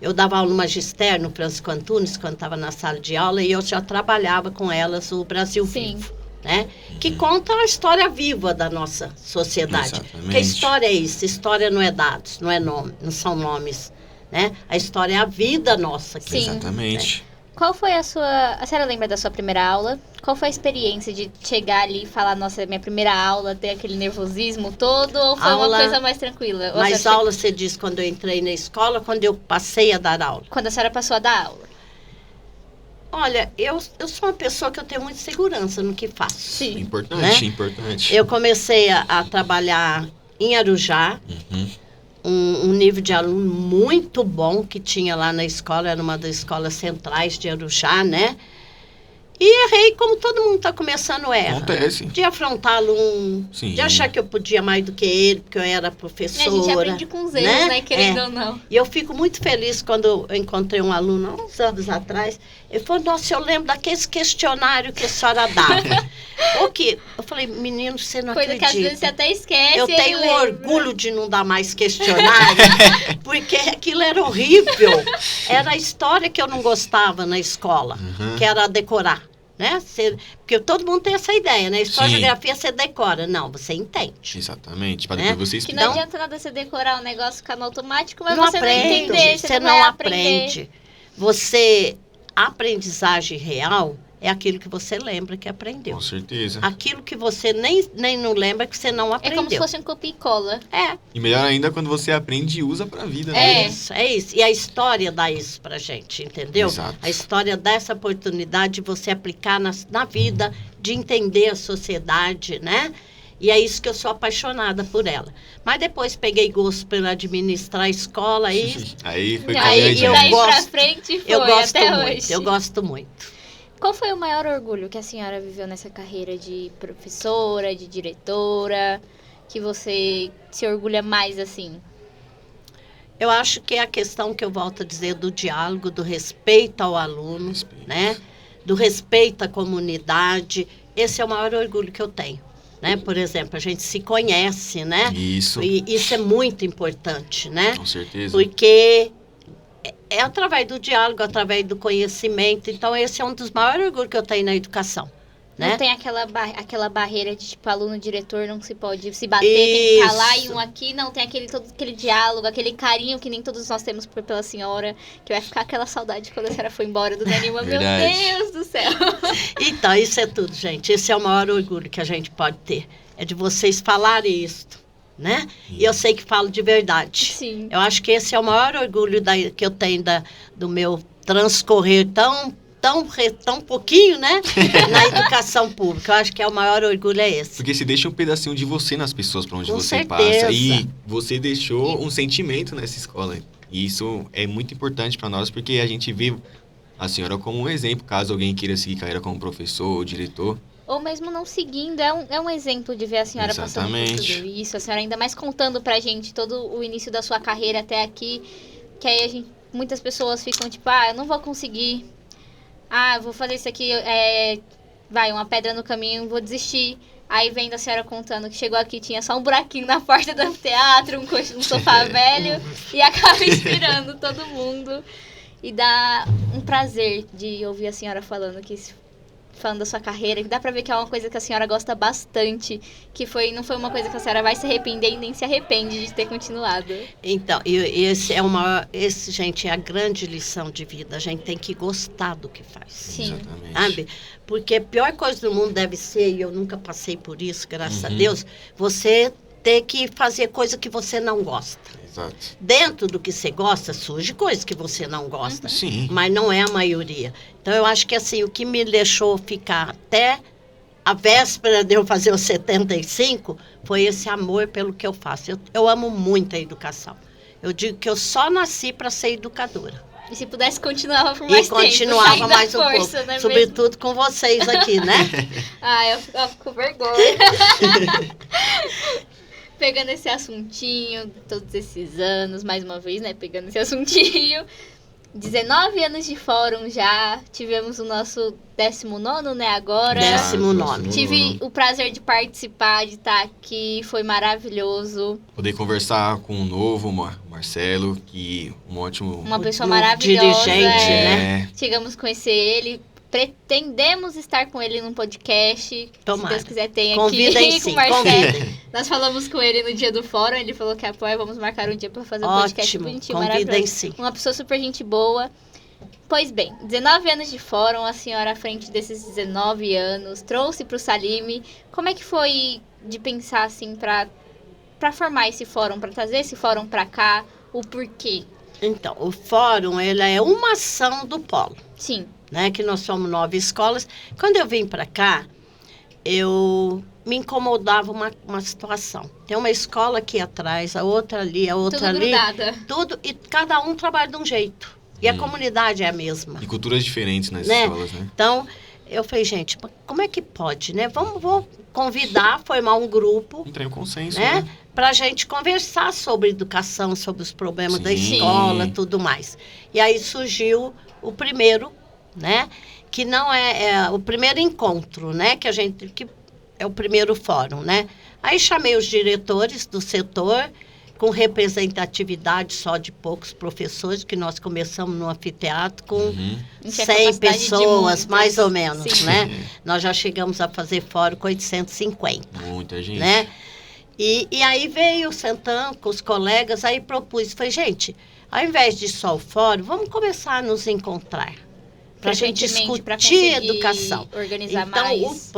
Speaker 3: eu dava aula no magistério, no Francisco Antunes, quando estava na sala de aula, e eu já trabalhava com elas o Brasil
Speaker 1: Sim.
Speaker 3: Vivo, né? Que conta a história viva da nossa sociedade.
Speaker 2: Exatamente.
Speaker 3: Porque a história é isso, história não é dados, não é nome, não são nomes, né? A história é a vida nossa aqui.
Speaker 1: Sim.
Speaker 2: Exatamente.
Speaker 1: Qual foi a senhora lembra da sua primeira aula? Qual foi a experiência de chegar ali e falar, nossa, minha primeira aula, ter aquele nervosismo todo, ou foi uma coisa mais tranquila?
Speaker 3: Mas aula, você diz, quando eu entrei na escola, quando eu passei a dar aula?
Speaker 1: Quando a senhora passou a dar aula.
Speaker 3: Olha, eu sou uma pessoa que eu tenho muita segurança no que faço.
Speaker 1: Sim.
Speaker 2: Importante, importante.
Speaker 3: Eu comecei a trabalhar em Arujá, um nível de aluno muito bom que tinha lá na escola, era uma das escolas centrais de Arujá, né? E errei como todo mundo está começando erra.
Speaker 2: Acontece.
Speaker 3: De afrontar aluno, de achar que eu podia mais do que ele, porque eu era professora.
Speaker 1: A gente aprende com os erros, né? Querendo ou não.
Speaker 3: E eu fico muito feliz quando eu encontrei um aluno, há uns anos atrás, ele falou, nossa, eu lembro daqueles questionários que a senhora dava. O que? Eu falei, menino, você não acredita.
Speaker 1: Coisa que às vezes você até esquece.
Speaker 3: Eu tenho orgulho de não dar mais questionário, porque aquilo era horrível. Era a história que eu não gostava na escola, que era decorar. Né? Porque todo mundo tem essa ideia, né? História e geografia você decora. Não, você entende.
Speaker 2: Exatamente. Para depois você explicar.
Speaker 1: Que não adianta nada você decorar um negócio ficar no automático, mas
Speaker 3: não
Speaker 1: você
Speaker 3: aprende,
Speaker 1: não entender.
Speaker 3: Você não aprende. A aprendizagem real é aquilo que você lembra que aprendeu.
Speaker 2: Com certeza.
Speaker 3: Aquilo que você nem não lembra que você não aprendeu.
Speaker 1: É como se fosse um copia e cola.
Speaker 2: E melhor ainda quando você aprende e usa pra vida.
Speaker 3: Né? É isso. E a história dá isso pra gente, entendeu?
Speaker 2: Exato.
Speaker 3: A história dá essa oportunidade de você aplicar na vida, de entender a sociedade, né? E é isso que eu sou apaixonada por ela. Mas depois peguei gosto por administrar a escola e...
Speaker 2: Aí foi
Speaker 1: daí pra frente foi,
Speaker 3: eu gosto
Speaker 1: até
Speaker 3: muito,
Speaker 1: hoje.
Speaker 3: Eu gosto muito.
Speaker 1: Qual foi o maior orgulho que a senhora viveu nessa carreira de professora, de diretora, que você se orgulha mais assim?
Speaker 3: Eu acho que é a questão que eu volto a dizer do diálogo, do respeito ao aluno, né? Do respeito à comunidade. Esse é o maior orgulho que eu tenho. Né? Por exemplo, a gente se conhece, né?
Speaker 2: Isso.
Speaker 3: E isso é muito importante, né?
Speaker 2: Com certeza.
Speaker 3: Porque é através do diálogo, através do conhecimento. Então, esse é um dos maiores orgulhos que eu tenho na educação. Né?
Speaker 1: Não tem aquela barreira de, tipo, aluno-diretor não se pode se bater, tem que estar lá e um aqui. Não, tem todo aquele diálogo, aquele carinho que nem todos nós temos pela senhora, que vai ficar aquela saudade quando a senhora foi embora do Danima. Meu Deus do céu!
Speaker 3: Então, isso é tudo, gente. Esse é o maior orgulho que a gente pode ter. É de vocês falarem isso, né? E eu sei que falo de verdade.
Speaker 1: Sim.
Speaker 3: Eu acho que esse é o maior orgulho que eu tenho do meu transcorrer tão pouquinho, né? Na educação pública. Eu acho que o maior orgulho é esse.
Speaker 2: Porque você deixa um pedacinho de você nas pessoas para onde
Speaker 3: Com
Speaker 2: você
Speaker 3: certeza.
Speaker 2: passa. E você deixou um sentimento nessa escola. E isso é muito importante para nós, porque a gente vê a senhora como um exemplo, caso alguém queira seguir carreira como professor ou diretor.
Speaker 1: Ou mesmo não seguindo, é um exemplo de ver a senhora passando por tudo isso. A senhora ainda mais contando pra gente todo o início da sua carreira até aqui. Que aí muitas pessoas ficam tipo, eu não vou conseguir. Eu vou fazer isso aqui, uma pedra no caminho, vou desistir. Aí vem a senhora contando que chegou aqui, tinha só um buraquinho na porta do anfiteatro, um sofá velho, e acaba inspirando todo mundo. E dá um prazer de ouvir a senhora falando da sua carreira, que dá pra ver que é uma coisa que a senhora gosta bastante, que não foi uma coisa que a senhora vai se arrepender e nem se arrepende de ter continuado.
Speaker 3: Então, gente, é a grande lição de vida. A gente tem que gostar do que faz.
Speaker 1: Sim.
Speaker 2: Exatamente.
Speaker 3: Sabe? Porque a pior coisa do mundo deve ser, e eu nunca passei por isso, graças a Deus, você ter que fazer coisa que você não gosta.
Speaker 2: Exato.
Speaker 3: Dentro do que você gosta, surge coisa que você não gosta.
Speaker 2: Sim.
Speaker 3: Mas não é a maioria. Então, eu acho que assim, o que me deixou ficar até a véspera de eu fazer os 75 foi esse amor pelo que eu faço. Eu amo muito a educação. Eu digo que eu só nasci para ser educadora.
Speaker 1: E se pudesse, continuava por mais tempo.
Speaker 3: E continuava mais um pouco.
Speaker 1: Né,
Speaker 3: sobretudo com vocês aqui, né?
Speaker 1: Eu fico com vergonha. Pegando esse assuntinho, todos esses anos, mais uma vez, né? Pegando esse assuntinho. 19 anos de fórum já. Tivemos o nosso 19º, né? Agora.
Speaker 3: 19º.
Speaker 1: Tive o prazer de participar, de estar aqui. Foi maravilhoso.
Speaker 2: Poder conversar com o novo Marcelo, que uma
Speaker 1: pessoa maravilhosa.
Speaker 3: Dirigente, né?
Speaker 1: Chegamos a conhecer ele. Pretendemos estar com ele num podcast.
Speaker 3: Tomara.
Speaker 1: Se Deus quiser, tem aqui
Speaker 3: Convidem,
Speaker 1: com o
Speaker 3: sim,
Speaker 1: Marcelo.
Speaker 3: convidem.
Speaker 1: Nós falamos com ele no dia do fórum, ele falou que apoia, vamos marcar um dia para fazer um podcast bonitinho,
Speaker 3: convidem
Speaker 1: maravilhoso.
Speaker 3: sim.
Speaker 1: Uma pessoa super gente boa. Pois bem, 19 anos de fórum, a senhora à frente desses 19 anos, trouxe para o Salime. Como é que foi de pensar assim para formar esse fórum, para trazer esse fórum para cá, o porquê?
Speaker 3: Então, o fórum, ele é uma ação do polo,
Speaker 1: Sim.
Speaker 3: né? Que nós somos 9 escolas. Quando eu vim para cá, eu me incomodava uma situação. Tem uma escola aqui atrás, a outra ali, a outra
Speaker 1: Tudo
Speaker 3: ali.
Speaker 1: grudada.
Speaker 3: Tudo, e cada um trabalha de um jeito. E a comunidade é a mesma.
Speaker 2: E culturas diferentes nas
Speaker 3: Né?
Speaker 2: escolas, né?
Speaker 3: Então, eu falei, gente, como é que pode, né? Vou convidar, formar um grupo,
Speaker 2: Entrar em consenso,
Speaker 3: né?
Speaker 2: né?
Speaker 3: Para a gente conversar sobre educação, sobre os problemas da
Speaker 2: Sim.
Speaker 3: escola, tudo mais. E aí surgiu o primeiro, né? Que não é o primeiro encontro, né? Que é o primeiro fórum, né? Aí chamei os diretores do setor, com representatividade só de poucos professores, que nós começamos no anfiteatro com
Speaker 2: Uhum.
Speaker 1: Não tinha
Speaker 3: 100
Speaker 1: capacidade de
Speaker 3: pessoas,
Speaker 1: muitos.
Speaker 3: mais ou menos,
Speaker 1: Sim.
Speaker 3: né? Nós já chegamos a fazer fórum com 850,
Speaker 2: Muita gente.
Speaker 3: né? E aí veio sentando com os colegas, aí propus, falei, gente, ao invés de só o fórum, vamos começar a nos encontrar. Para a gente
Speaker 1: Frequentemente, pra
Speaker 3: discutir
Speaker 1: conseguir
Speaker 3: educação.
Speaker 1: organizar
Speaker 3: Então,
Speaker 1: mais.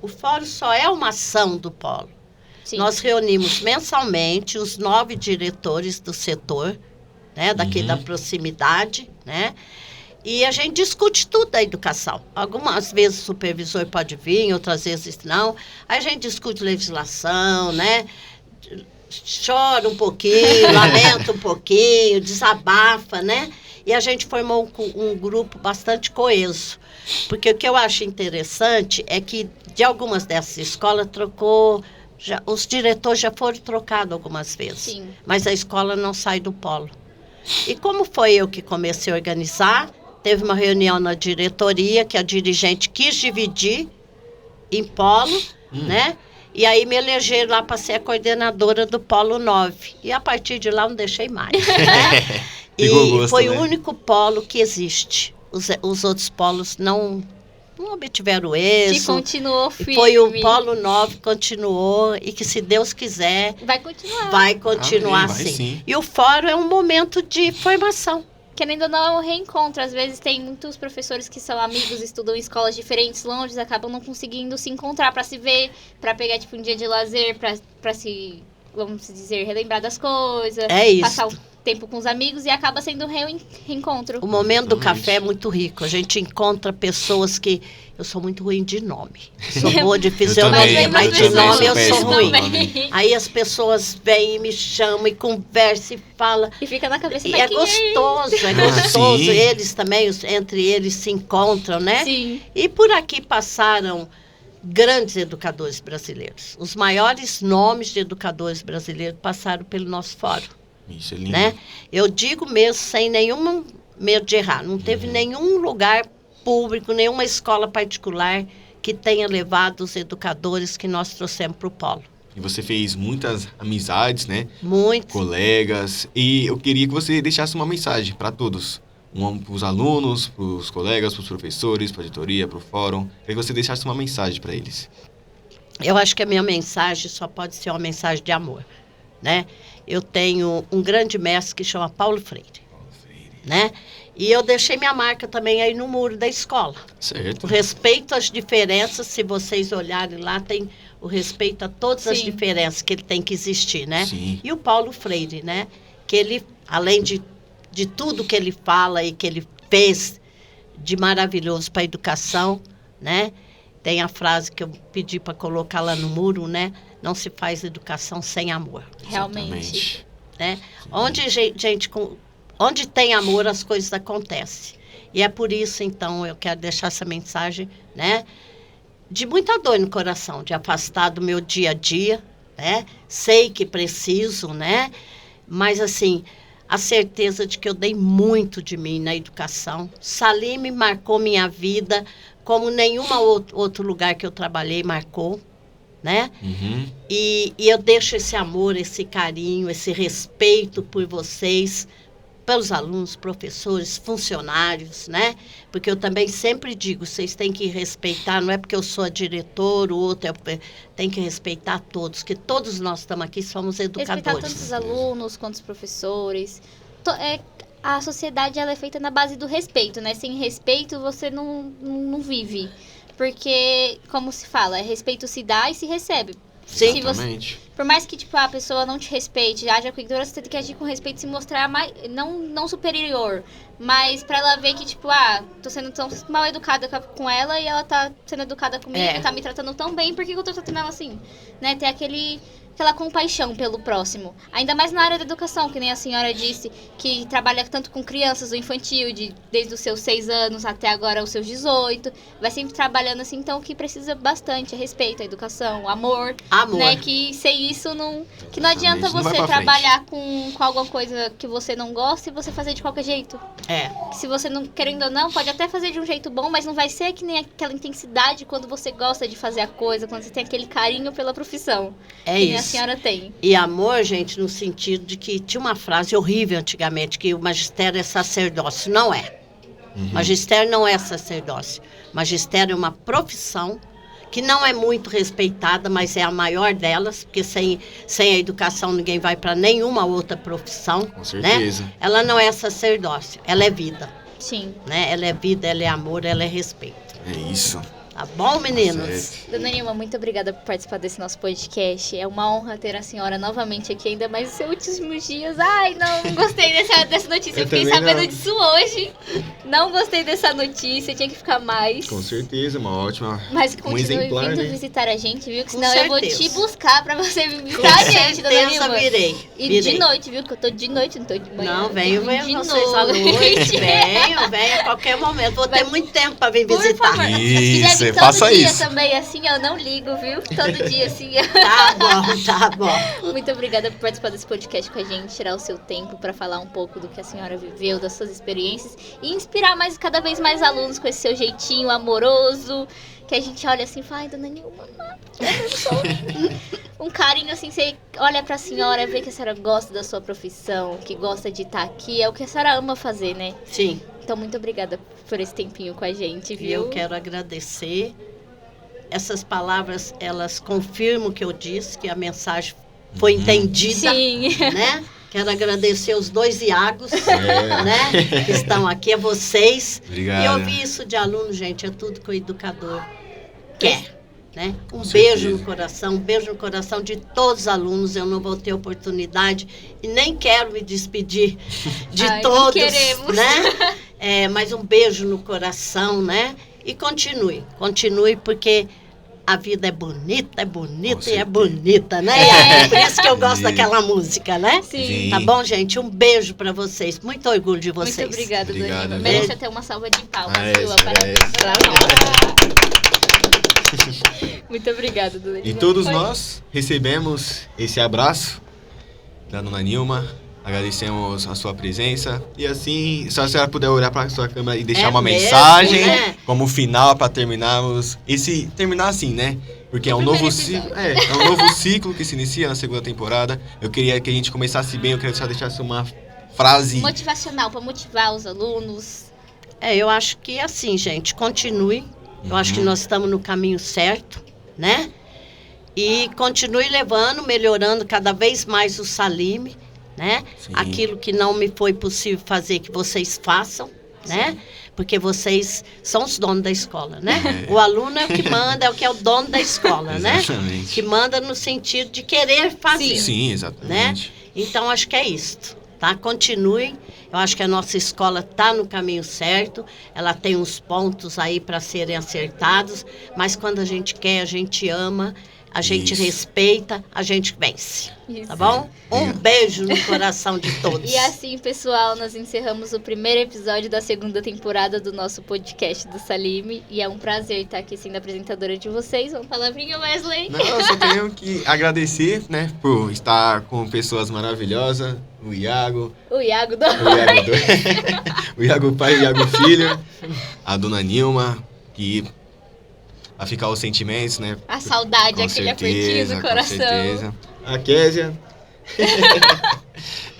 Speaker 3: o fórum só é uma ação do polo.
Speaker 1: Sim.
Speaker 3: Nós reunimos mensalmente os 9 diretores do setor, né, daqui
Speaker 2: Uhum.
Speaker 3: da proximidade, né? E a gente discute tudo da educação. Algumas vezes o supervisor pode vir, outras vezes não. Aí a gente discute legislação, né? Chora um pouquinho, lamenta um pouquinho, desabafa, né? E a gente formou um grupo bastante coeso. Porque o que eu acho interessante é que de algumas dessas escolas os diretores já foram trocados algumas vezes.
Speaker 1: Sim.
Speaker 3: Mas a escola não sai do polo. E como foi eu que comecei a organizar, teve uma reunião na diretoria que a dirigente quis dividir em polo, né? E aí me elegeram lá para ser a coordenadora do polo 9. E a partir de lá não deixei mais, né?
Speaker 2: Pegou
Speaker 3: E
Speaker 2: gosto,
Speaker 3: foi
Speaker 2: né?
Speaker 3: o único polo que existe. Os outros polos não obtiveram
Speaker 1: Que
Speaker 3: êxito.
Speaker 1: continuou
Speaker 3: E
Speaker 1: firme.
Speaker 3: foi o polo 9 continuou e que, se Deus quiser,
Speaker 1: Vai continuar.
Speaker 3: vai continuar
Speaker 2: Vai
Speaker 3: assim.
Speaker 2: sim.
Speaker 3: E o fórum é um momento de formação.
Speaker 1: Querendo ou não, é um reencontro. Às vezes tem muitos professores que são amigos, estudam em escolas diferentes, longe, acabam não conseguindo se encontrar para se ver, para pegar tipo um dia de lazer, para se, vamos dizer, relembrar das coisas,
Speaker 3: É isso.
Speaker 1: passar o tempo com os amigos, e acaba sendo um reencontro.
Speaker 3: O momento do
Speaker 2: Exatamente.
Speaker 3: café é muito rico. A gente encontra pessoas que... Eu sou muito ruim de nome. Sou boa de fisionomia,
Speaker 2: também,
Speaker 3: mas
Speaker 2: eu
Speaker 3: de
Speaker 2: também
Speaker 3: nome
Speaker 2: sou
Speaker 3: eu sou
Speaker 2: péssimo
Speaker 3: ruim.
Speaker 2: com nome.
Speaker 3: Aí as pessoas vêm e me chamam e conversam e falam.
Speaker 1: E fica na cabeça,
Speaker 3: E
Speaker 1: mas
Speaker 3: é
Speaker 1: quem
Speaker 3: gostoso, é
Speaker 2: Ah,
Speaker 3: gostoso.
Speaker 2: sim.
Speaker 3: Eles também, entre eles se encontram, né?
Speaker 1: Sim.
Speaker 3: E por aqui passaram grandes educadores brasileiros. Os maiores nomes de educadores brasileiros passaram pelo nosso fórum,
Speaker 2: Isso é lindo.
Speaker 3: né? Eu digo mesmo, sem nenhum medo de errar, não teve nenhum lugar público, nenhuma escola particular que tenha levado os educadores que nós trouxemos para o polo.
Speaker 2: E você fez muitas amizades, né?
Speaker 3: Muitos.
Speaker 2: Colegas. E eu queria que você deixasse uma mensagem para todos. Para os alunos, para os colegas, para os professores, para a diretoria, para o fórum. Queria que você deixasse uma mensagem para eles.
Speaker 3: Eu acho que a minha mensagem só pode ser uma mensagem de amor, né? Eu tenho um grande mestre que chama Paulo Freire, né? E eu deixei minha marca também aí no muro da escola.
Speaker 2: Certo.
Speaker 3: O respeito às diferenças, se vocês olharem lá, tem o respeito a todas as
Speaker 1: Sim.
Speaker 3: diferenças que ele tem que existir, né?
Speaker 2: Sim.
Speaker 3: E o Paulo Freire, né? Que ele, além de tudo que ele fala e que ele fez de maravilhoso para a educação, né? Tem a frase que eu pedi para colocar lá no muro, né? Não se faz educação sem amor,
Speaker 1: Realmente.
Speaker 3: né? Onde tem amor, as coisas acontecem. E é por isso, então, eu quero deixar essa mensagem, né? De muita dor no coração, de afastar do meu dia a dia, né? Sei que preciso, né? Mas, assim, a certeza de que eu dei muito de mim na educação. Salime marcou minha vida como nenhum outro lugar que eu trabalhei marcou, né?
Speaker 2: Uhum.
Speaker 3: E eu deixo esse amor, esse carinho, esse respeito por vocês, pelos alunos, professores, funcionários, né? Porque eu também sempre digo, vocês têm que respeitar, não é porque eu sou a diretora, o outro tem que respeitar todos, que todos nós estamos aqui, somos
Speaker 1: Respeitar
Speaker 3: educadores.
Speaker 1: tanto os alunos quanto os professores. a sociedade ela é feita na base do respeito, né? Sem respeito você não vive. Porque, como se fala, respeito se dá e se recebe.
Speaker 3: Sim.
Speaker 1: Se você, por mais que tipo, a pessoa não te respeite, haja com ignorância, você tem que agir com respeito e se mostrar mais, não superior, mas pra ela ver que, tipo, tô sendo tão mal educada com ela e ela tá sendo educada comigo, tá me tratando tão bem, por que eu tô tratando ela assim? Né? Ter aquela compaixão pelo próximo. Ainda mais na área da educação, que nem a senhora disse, que trabalha tanto com crianças do infantil, desde os seus 6 anos até agora os seus 18. Vai sempre trabalhando assim, então o que precisa bastante é respeito, a educação, amor. Né? Que sem isso que não adianta você trabalhar com alguma coisa que você não gosta e você fazer de qualquer jeito. Se você não, querendo ou não, pode até fazer de um jeito bom, mas não vai ser que nem aquela intensidade quando você gosta de fazer a coisa, quando você tem aquele carinho pela profissão.
Speaker 3: É isso.
Speaker 1: A senhora tem.
Speaker 3: E amor, gente, no sentido de que tinha uma frase horrível antigamente, que o magistério é sacerdócio. Não é. Magistério não é sacerdócio. Magistério é uma profissão que não é muito respeitada, mas é a maior delas, porque sem a educação ninguém vai para nenhuma outra profissão.
Speaker 2: Com certeza.
Speaker 3: Né? Ela não é sacerdócio, ela é vida.
Speaker 1: Sim.
Speaker 3: Né? Ela é vida, ela é amor, ela é respeito.
Speaker 2: É isso.
Speaker 3: Tá bom, meninos?
Speaker 1: Dona Nilma, muito obrigada por participar desse nosso podcast. É uma honra ter a senhora novamente aqui, ainda mais nos seus últimos dias. Ai, não gostei dessa notícia. Eu fiquei sabendo disso hoje. Não gostei dessa notícia, tinha que ficar mais.
Speaker 2: Com certeza, uma ótima.
Speaker 1: Mas continue
Speaker 2: exemplar,
Speaker 1: vindo
Speaker 2: né?
Speaker 1: visitar a gente, viu? Que
Speaker 3: Com
Speaker 1: senão
Speaker 3: certeza.
Speaker 1: eu vou te buscar pra você visitar a gente, Dona Nilma.
Speaker 3: Virei.
Speaker 1: E de noite, viu? Que eu tô de noite, não tô de manhã.
Speaker 3: Não, venho
Speaker 1: de
Speaker 3: vocês à noite. Venho a qualquer momento. Vou ter muito tempo pra vir visitar.
Speaker 1: Por favor.
Speaker 2: Isso, faça isso.
Speaker 1: Também assim, eu não ligo, viu? Todo dia assim.
Speaker 3: Tá bom.
Speaker 1: Muito obrigada por participar desse podcast com a gente, tirar o seu tempo para falar um pouco do que a senhora viveu, das suas experiências e inspirar cada vez mais alunos com esse seu jeitinho amoroso, que a gente olha assim e fala, ai, Dona Nilma, um carinho assim, você olha pra senhora, vê que a senhora gosta da sua profissão, que gosta de estar aqui, é o que a senhora ama fazer, né?
Speaker 3: Sim.
Speaker 1: Então, muito obrigada por esse tempinho com a gente, viu?
Speaker 3: Eu quero agradecer. Essas palavras, elas confirmam o que eu disse, que a mensagem foi entendida.
Speaker 1: Sim.
Speaker 3: Né? Quero agradecer os 2 Iagos, né, que estão aqui, a vocês.
Speaker 2: Obrigado.
Speaker 3: E ouvir isso de aluno, gente, é tudo que o educador quer. Né? Um
Speaker 2: Com
Speaker 3: beijo
Speaker 2: certeza.
Speaker 3: no coração, um beijo no coração de todos os alunos. Eu não vou ter oportunidade e nem quero me despedir de todos.
Speaker 1: Não queremos.
Speaker 3: Né? Mas um beijo no coração, né? E continue porque a vida é bonita e é bonita, né? É por isso que eu gosto daquela música, né?
Speaker 1: Sim.
Speaker 3: Tá bom, gente? Um beijo pra vocês. Muito orgulho de vocês.
Speaker 1: Muito obrigada, Dona Nilma.
Speaker 2: viu?
Speaker 1: Merece até uma salva de palmas, viu?
Speaker 2: Isso,
Speaker 1: Parabéns pra nós. Muito obrigada, Dona Nilma.
Speaker 2: E todos nós recebemos esse abraço da Dona Nilma. Agradecemos a sua presença. E assim, se a senhora puder olhar para a sua câmera e deixar uma mensagem como final para terminarmos. Terminar assim, né? Porque é um novo ciclo que se inicia na segunda temporada. Eu queria que a gente começasse bem, eu queria que a senhora deixasse uma frase
Speaker 1: motivacional para motivar os alunos.
Speaker 3: Eu acho que assim, gente, continue. Eu acho que nós estamos no caminho certo, né? E continue melhorando cada vez mais o Salime. Né? Aquilo que não me foi possível fazer, que vocês façam, né? Porque vocês são os donos da escola, né? O aluno é o que manda, é o que é o dono da escola, né? Que manda no sentido de querer fazer.
Speaker 2: Sim, exatamente.
Speaker 3: Né? Então, acho que é isso, tá? Continuem. Eu acho que a nossa escola está no caminho certo. Ela tem uns pontos aí para serem acertados, mas quando a gente quer, a gente ama, a gente respeita, a gente vence.
Speaker 1: Isso.
Speaker 3: Tá bom? Um beijo no coração de todos.
Speaker 1: E assim, pessoal, nós encerramos o primeiro episódio da segunda temporada do nosso podcast do Salime. E é um prazer estar aqui sendo apresentadora de vocês. Uma palavrinha, Wesley.
Speaker 2: Não, eu só tenho que agradecer, né, por estar com pessoas maravilhosas. O Iago.
Speaker 1: O Iago
Speaker 2: o Iago pai e o Iago filho. A Dona Nilma, que vai ficar os sentimentos, né?
Speaker 1: A saudade,
Speaker 2: com
Speaker 1: aquele
Speaker 2: certeza,
Speaker 1: apertinho no coração.
Speaker 2: Com certeza. A Késia.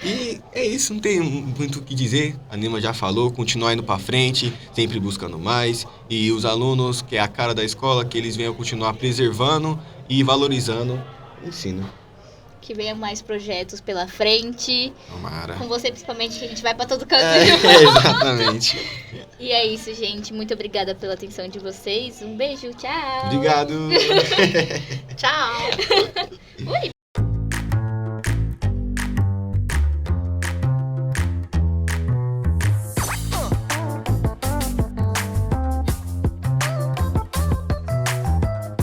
Speaker 2: E é isso, não tem muito o que dizer. A Nilma já falou, continuar indo pra frente, sempre buscando mais. E os alunos, que é a cara da escola, que eles venham continuar preservando e valorizando o ensino.
Speaker 1: que venham mais projetos pela frente.
Speaker 2: Tomara.
Speaker 1: Com você, principalmente, que a gente vai pra todo canto.
Speaker 2: Exatamente.
Speaker 1: E é isso, gente. Muito obrigada pela atenção de vocês. Um beijo, tchau!
Speaker 2: Obrigado.
Speaker 3: Tchau!